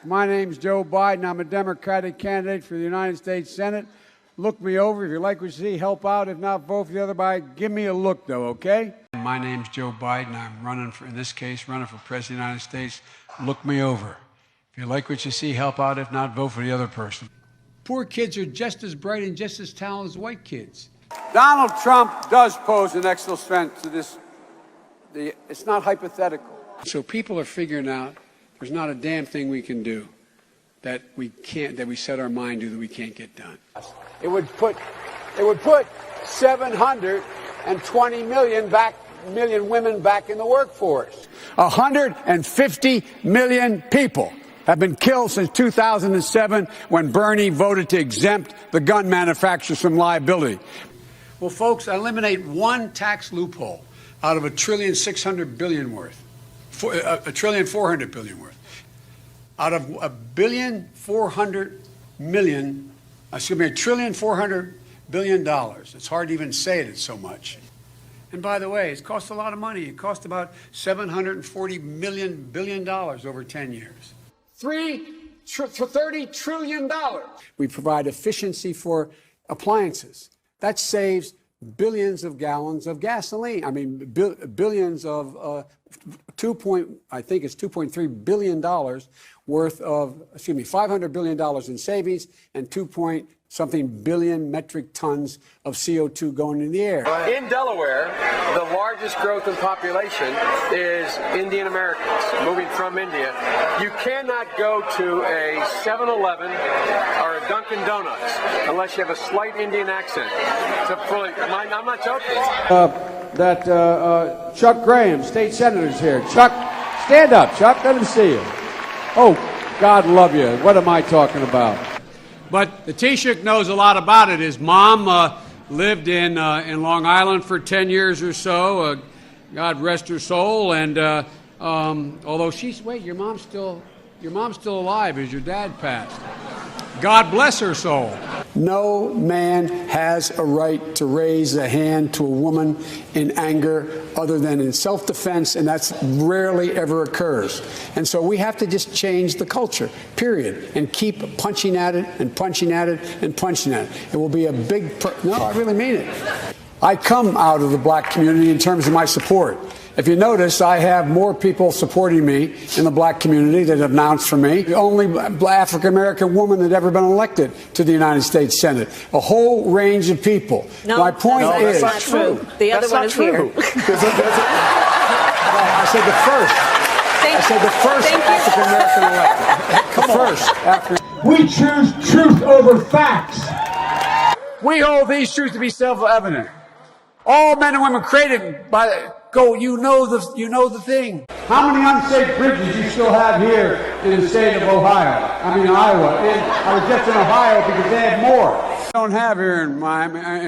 My name's Joe Biden. I'm a Democratic candidate for the United States Senate. Look me over. If you like what you see, help out. If not, vote for the other guy. Give me a look, though, okay? My name's Joe Biden. I'm running for, in this case, running for President of the United States. Look me over. If you like what you see, help out. If not, vote for the other person. Poor kids are just as bright and just as talented as white kids. Donald Trump does pose an excellent threat to this. It's not hypothetical. So people are figuring out there's not a damn thing we can do that we set our mind to that we can't get done. It would put 720 million women back in the workforce. 150 million people have been killed since 2007 when Bernie voted to exempt the gun manufacturers from liability. Well, folks, eliminate one tax loophole out of $1.6 trillion worth, $1.4 trillion worth. Out of $1.4 billion. It's hard to even say it, it's so much. And by the way, it's cost a lot of money. It cost about $740 billion over 10 years. $30 trillion. We provide efficiency for appliances. That saves billions of gallons of gasoline. I mean, billions of $2.3 billion worth of, $500 billion in savings and 2-point-something billion metric tons of CO2 going in the air. In Delaware, the largest growth in population is Indian Americans moving from India. You cannot go to a 7-Eleven or a Dunkin' Donuts unless you have a slight Indian accent. I'm not joking. Chuck Graham, state senator's here. Chuck, stand up, Chuck. Let him see you. Oh, God love you. What am I talking about? But the Taoiseach knows a lot about it. His mom lived in Long Island for 10 years or so. God rest her soul. And although your mom's still alive as your dad passed. God bless her soul. No man has a right to raise a hand to a woman in anger other than in self-defense, and that's rarely ever occurs. And so we have to just change the culture, period, and keep punching at it and punching at it and punching at it. It will be a big... No, I really mean it. I come out of the black community in terms of my support. If you notice, I have more people supporting me in the black community that have announced for me. The only African-American woman that ever been elected to the United States Senate. A whole range of people. No, my point is... that's not true. The other one is here. I said the first. I said the first African-American elected. The first. We choose truth over facts. We hold these truths to be self-evident. All men and women created by... you know the thing. How many unsafe bridges do you still have here in the state of Iowa? And I was just in Ohio because they have more. You don't have here in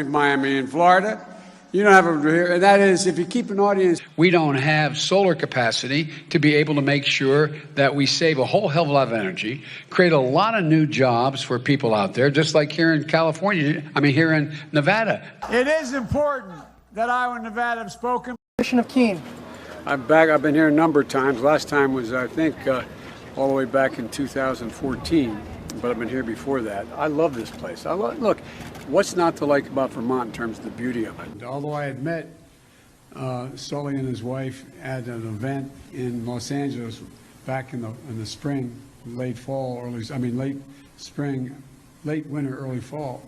Miami, in Florida. You don't have it here. And that is, if you keep an audience. We don't have solar capacity to be able to make sure that we save a whole hell of a lot of energy, create a lot of new jobs for people out there, just like here in California, here in Nevada. It is important that Iowa and Nevada have spoken. Of Keene. I'm back. I've been here a number of times. Last time was, I think, all the way back in 2014. But I've been here before that. I love this place. Look, what's not to like about Vermont in terms of the beauty of it? Although I had met Sully and his wife at an event in Los Angeles back in the spring, late winter, early fall,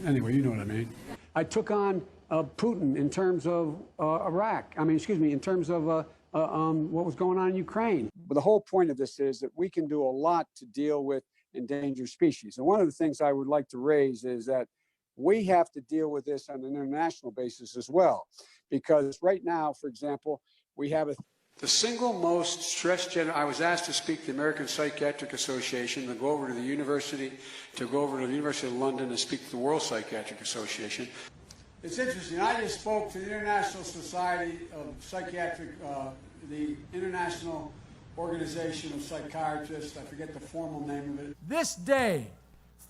anyway, you know what I mean. I took on Putin in terms of Iraq. In terms of what was going on in Ukraine. But the whole point of this is that we can do a lot to deal with endangered species. And one of the things I would like to raise is that we have to deal with this on an international basis as well. Because right now, for example, we have the single most stressed I was asked to speak to the American Psychiatric Association, to go over to the University of London and speak to the World Psychiatric Association. It's interesting. I just spoke to the International Society of Psychiatric, the International Organization of Psychiatrists. I forget the formal name of it. This day,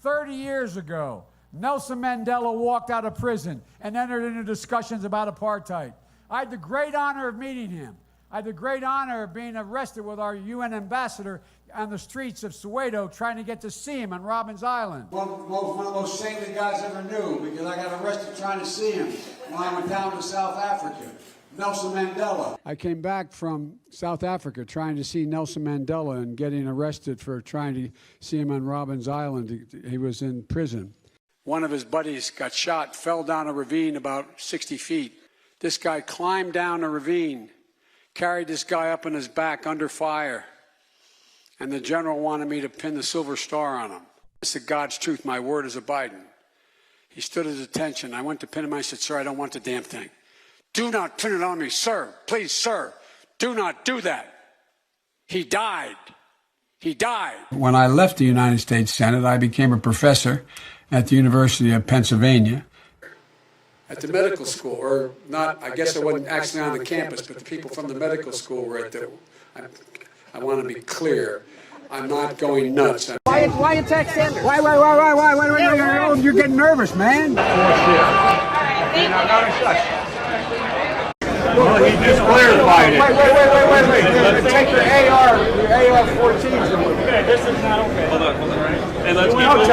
30 years ago, Nelson Mandela walked out of prison and entered into discussions about apartheid. I had the great honor of meeting him. I had the great honor of being arrested with our UN ambassador on the streets of Soweto trying to get to see him on Robben Island. One of the most saintly guys I ever knew, because I got arrested trying to see him when I went down to South Africa. Nelson Mandela. I came back from South Africa trying to see Nelson Mandela and getting arrested for trying to see him on Robben Island. He was in prison. One of his buddies got shot, fell down a ravine about 60 feet. This guy climbed down a ravine, carried this guy up on his back under fire, and the general wanted me to pin the silver star on him. I said, God's truth, my word is a Biden. He stood at attention. I went to pin him. I said, sir, I don't want the damn thing. Do not pin it on me, sir. Please, sir, do not do that. He died. He died. When I left the United States Senate, I became a professor at the University of Pennsylvania. At the medical school, or not, I guess I wasn't actually on the campus, but the people from the medical school were at the, I want to be clear, I'm not going nuts. Why attack Sanders? Why, you're getting nervous, man. Well, he just clarified it. Wait. Take your AR-14s and Okay, this is not okay. Hold on. And let's keep moving.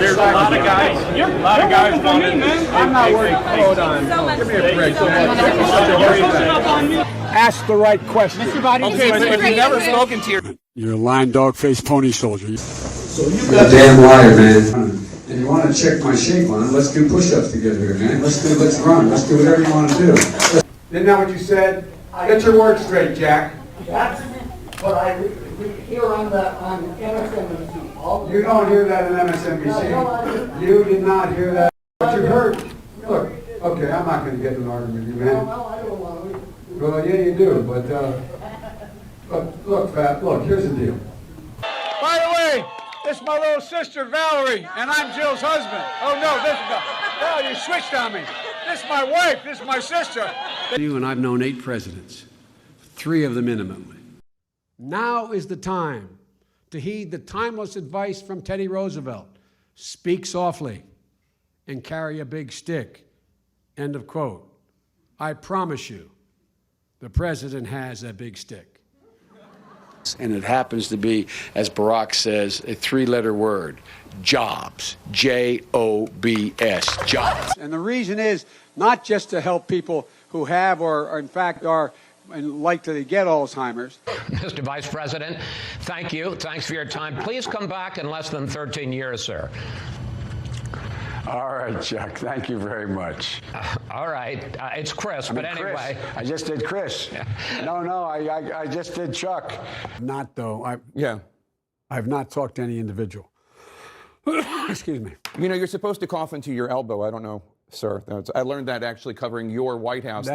There's a lot of guys. A lot of guys wanted this. I'm not worried. Hold on. Give me a break. Ask the right question. Okay, but if you've never spoken to your... You're a lying dog-faced pony soldier. So you're a damn liar, man. And you want to check my shape on it, let's do push-ups together here, man. Let's run. Let's do whatever you want to do. Isn't that what you said? Get your words straight, Jack. That's what I hear on MSNBC. You don't hear that in MSNBC. You did not hear that. But you heard. Look, okay, I'm not going to get in an argument with you, man. No, I don't want to. Well, yeah, you do, but look, Fat, look, here's the deal. By the way, this is my little sister, Valerie, and I'm Jill's husband. Oh, no, this is oh, you switched on me. This is my wife, this is my sister. You and I've known 8 presidents, 3 of them intimately. Now is the time to heed the timeless advice from Teddy Roosevelt. Speak softly and carry a big stick. End of quote. I promise you, the president has a big stick. And it happens to be, as Barack says, a 3-letter word, jobs, J-O-B-S, jobs. And the reason is not just to help people who have or in fact are likely to get Alzheimer's. Mr. Vice President, thank you. Thanks for your time. Please come back in less than 13 years, sir. All right, Chuck. Thank you very much. All right. It's Chris, but anyway. Chris. I just did Chris. No, I just did Chuck. Not though. I've not talked to any individual. Excuse me. You know, you're supposed to cough into your elbow. I don't know, sir. I learned that actually covering your White House.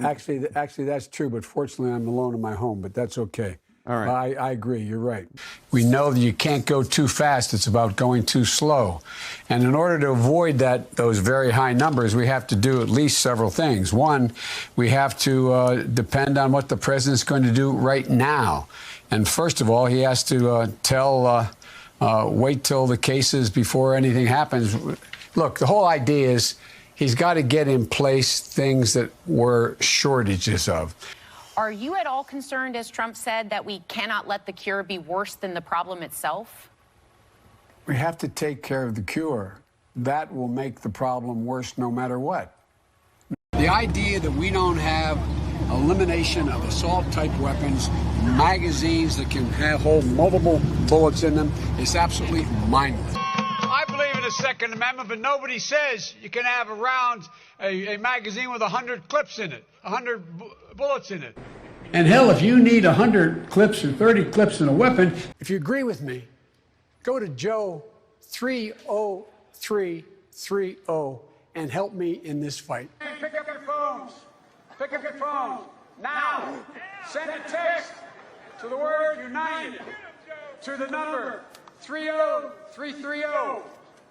Actually, that's true. But fortunately, I'm alone in my home. But that's okay. All right. I agree. You're right. We know that you can't go too fast. It's about going too slow. And in order to avoid those very high numbers, we have to do at least several things. One, we have to depend on what the president's going to do right now. And first of all, he has to wait till the cases before anything happens. Look, the whole idea is he's got to get in place things that were shortages of. Are you at all concerned, as Trump said, that we cannot let the cure be worse than the problem itself? We have to take care of the cure. That will make the problem worse no matter what. The idea that we don't have elimination of assault-type weapons, magazines that can hold multiple bullets in them, is absolutely mindless. I believe in the Second Amendment, but nobody says you can have a magazine with 100 clips in it, 100 bullets in it. And hell, if you need 100 clips or 30 clips in a weapon, if you agree with me, go to Joe 30330 and help me in this fight. Pick up your phones. Pick up your phones. Now. Send a text to the word United to the number 30330.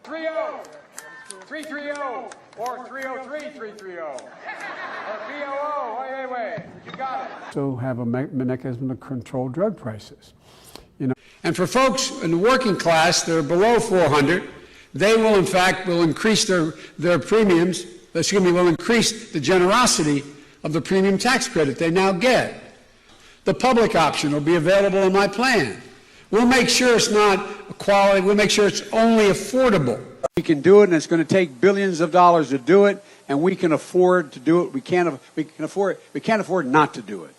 30330 or 303-330 or BOO. Wait. You got it. So have a mechanism to control drug prices. You know. And for folks in the working class that are below 400, they will in fact increase their premiums. Will increase the generosity of the premium tax credit they now get. The public option will be available in my plan. We'll make sure it's not quality. We'll make sure it's only affordable. We can do it, and it's going to take billions of dollars to do it, and we can afford to do it. We can't afford not to do it.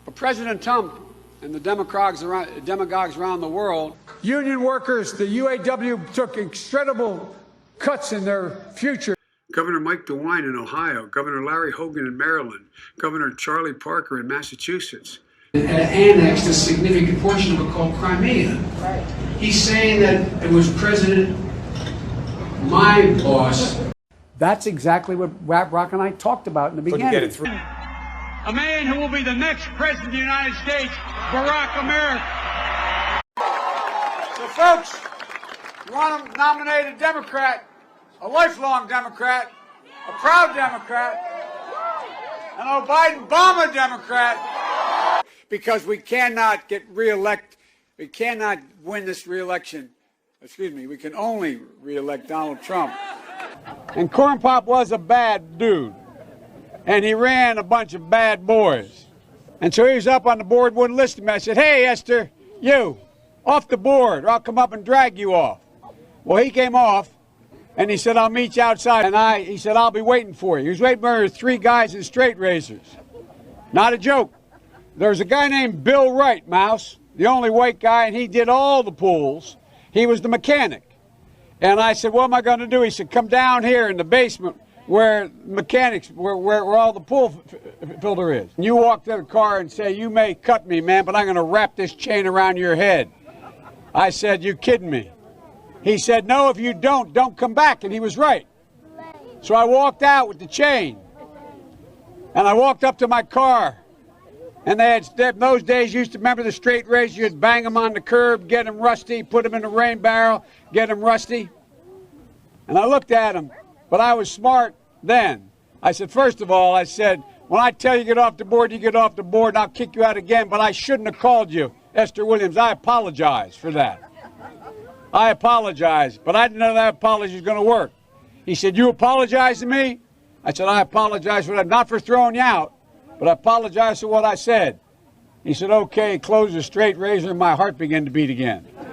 But President Trump and the demagogues around the world, union workers, the UAW took incredible cuts in their future. Governor Mike DeWine in Ohio, Governor Larry Hogan in Maryland, Governor Charlie Parker in Massachusetts. Annexed a significant portion of it called Crimea. Right. He's saying that it was President, my boss. That's exactly what Brock and I talked about in the beginning. Get it through. A man who will be the next president of the United States, Barack America. So folks, you want to nominate a Democrat, a lifelong Democrat, a proud Democrat, an Obama Democrat, because we cannot get reelected. We cannot win this reelection. Excuse me, we can only reelect Donald Trump. And Corn Pop was a bad dude. And he ran a bunch of bad boys. And so he was up on the board, wouldn't listen to me. I said, hey, Esther, you, off the board, or I'll come up and drag you off. Well, he came off, and he said, I'll meet you outside. And he said, I'll be waiting for you. He was waiting for 3 guys in straight razors. Not a joke. There's a guy named Bill Wright, Mouse, the only white guy, and he did all the pulls. He was the mechanic. And I said, what am I going to do? He said, come down here in the basement where mechanics, where all the pool filter is. And you walk to the car and say, you may cut me, man, but I'm going to wrap this chain around your head. I said, you kidding me? He said, no, if you don't come back. And he was right. So I walked out with the chain. And I walked up to my car. And they had, in those days, you used to remember the straight razor. You'd bang them on the curb, get them rusty, put them in the rain barrel, get them rusty. And I looked at him, but I was smart then. I said, first of all, I said, when I tell you get off the board, you get off the board, and I'll kick you out again, but I shouldn't have called you Esther Williams. I apologize for that. I apologize, but I didn't know that apology was going to work. He said, you apologize to me? I said, I apologize for that, not for throwing you out, but I apologize for what I said. He said, okay, close the straight razor, and my heart began to beat again.